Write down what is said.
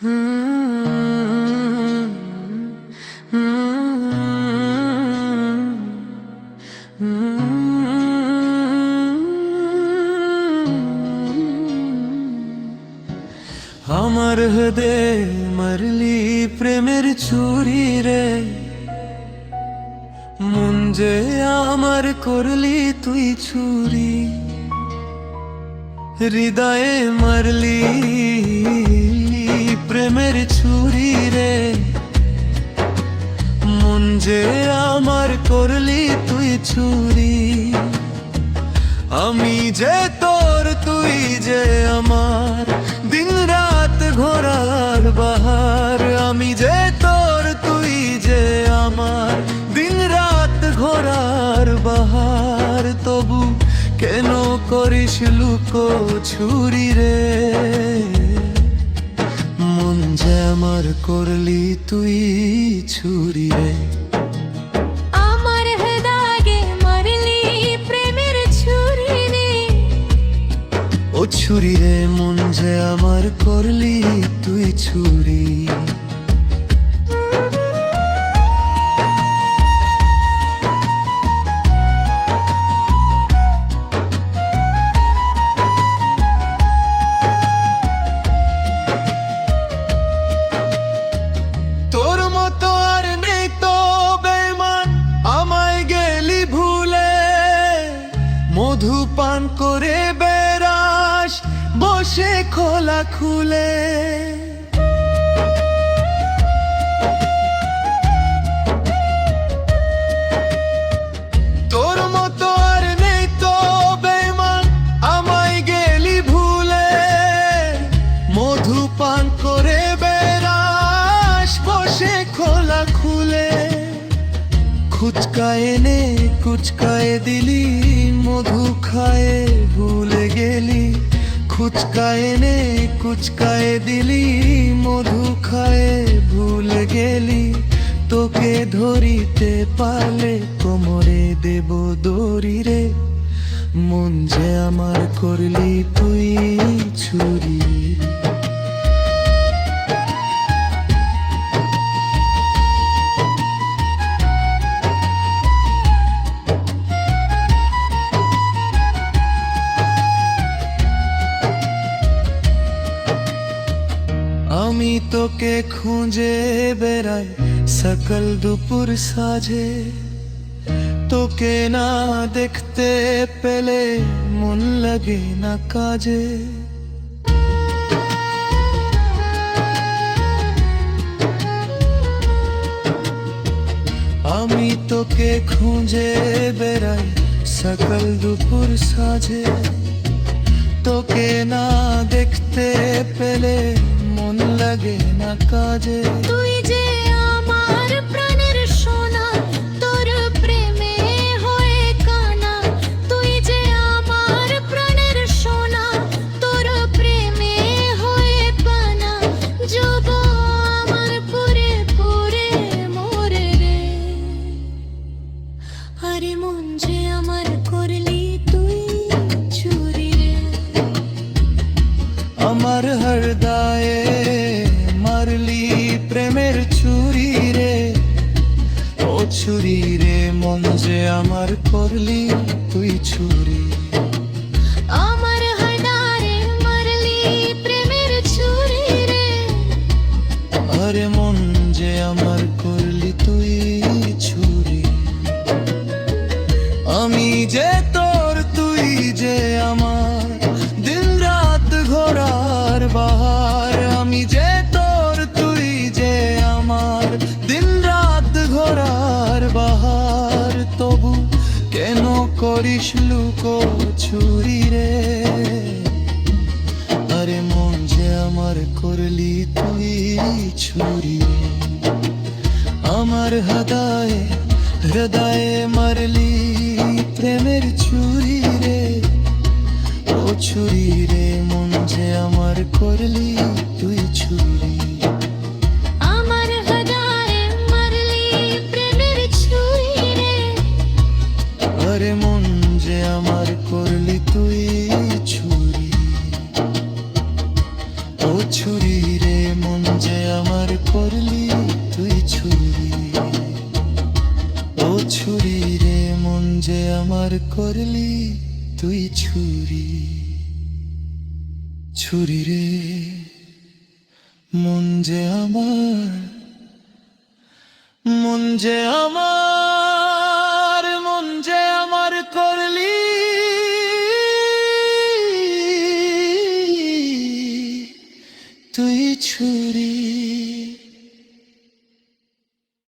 আমার হৃদয়ে মারলি প্রেমের ছুরি রে, মন যে আমার করলি তুই ছুরি। হৃদয়ে মারলি প্রেমের ছুরি রে, মন যে আমার করলি তুই ছুরি। আমি যে তোর তুই যে আমার, দিন রাত ঘোরার বাহার। আমি যে তোর তুই যে আমার, দিন রাত ঘোরার বাহার। তবু কেন করিস লুকো ছুরি রে, মন যে আমার করলি তুই ছুরি রে। ও ছুরি রে, মন যে আমার করলি তুই ছুরি। তোর মতো আর নেই তো বেঈমান, আমায় গেলি ভুলে। মধু পান করে বসে খোলা খুলে। তোর মতো আর নেই তো বেঈমান, আমায় গেলি ভুলে। মধু পান করে বেড়াস বসে খোলা খুলে। খুচকায় নে কুচকায় দিলি, মধু খায়ে ভুলে গেলি। খুচকায় নে কুচকায় দিলি, মধু খায়ে ভুলে গেলি। তোকে ধরিতে পারলে কোমরে দেব দড়ি রে, মন যে আমার করলি তুই ছুরি। আমি তোকে খুঁজে বেড়াই সকাল দুপুর সাজে। তোকে না দেখতে পেলে মন লাগে না কাজে। আমি তোকে খুঁজে বেড়াই সকাল দুপুর সাজে। তোকে না দেখতে পেলে মন লাগে না কাজে। তুই যে আমার প্রাণের সোনা, তোর প্রেমে হয়ে কানা। তুই যে আমার প্রাণের সোনা, তোর প্রেমে হয়ে পানা। যব আমার পুরে পুরে মোরে রে, আরে মন যে আমার করলি তুই ছুরি রে। আমার হৃদয়ে মারলি প্রেমের ছুরি রে। ও ছুরি রে, মন যে আমার করলি তুই ছুরি। আমার হৃদয়ে মারলি প্রেমের ছুরি রে, আরে মন যে আমার করলি তুই ছুরি। আমি যে তোর তুই যে আমার, দিন রাত ঘোরার বাহার। আমি যে তোর তুই যে আমার, দিন রাত ঘোরার বাহার। তবু কেন করিস লুকো ছুরি রে, আরে মন যে আমার করলি তুই ছুরি। আমার হৃদয়ে মারলি প্রেমের ছুরি রে। ও ছুরি রে, মন যে আমার করলি তুই ছুরি। আমার হৃদয়ে মারলি প্রেমের ছুরি রে, আরে মন যে আমার করলি তুই ছুরি। ও ছুরি রে, মন করলি তুই ছুরি। ও ছুরি রে মন যে আমার করলি তুই ছুরি। ছুরি রে মন যে আমার, মন যে আমার, মন যে আমার করলি তুই ছুরি।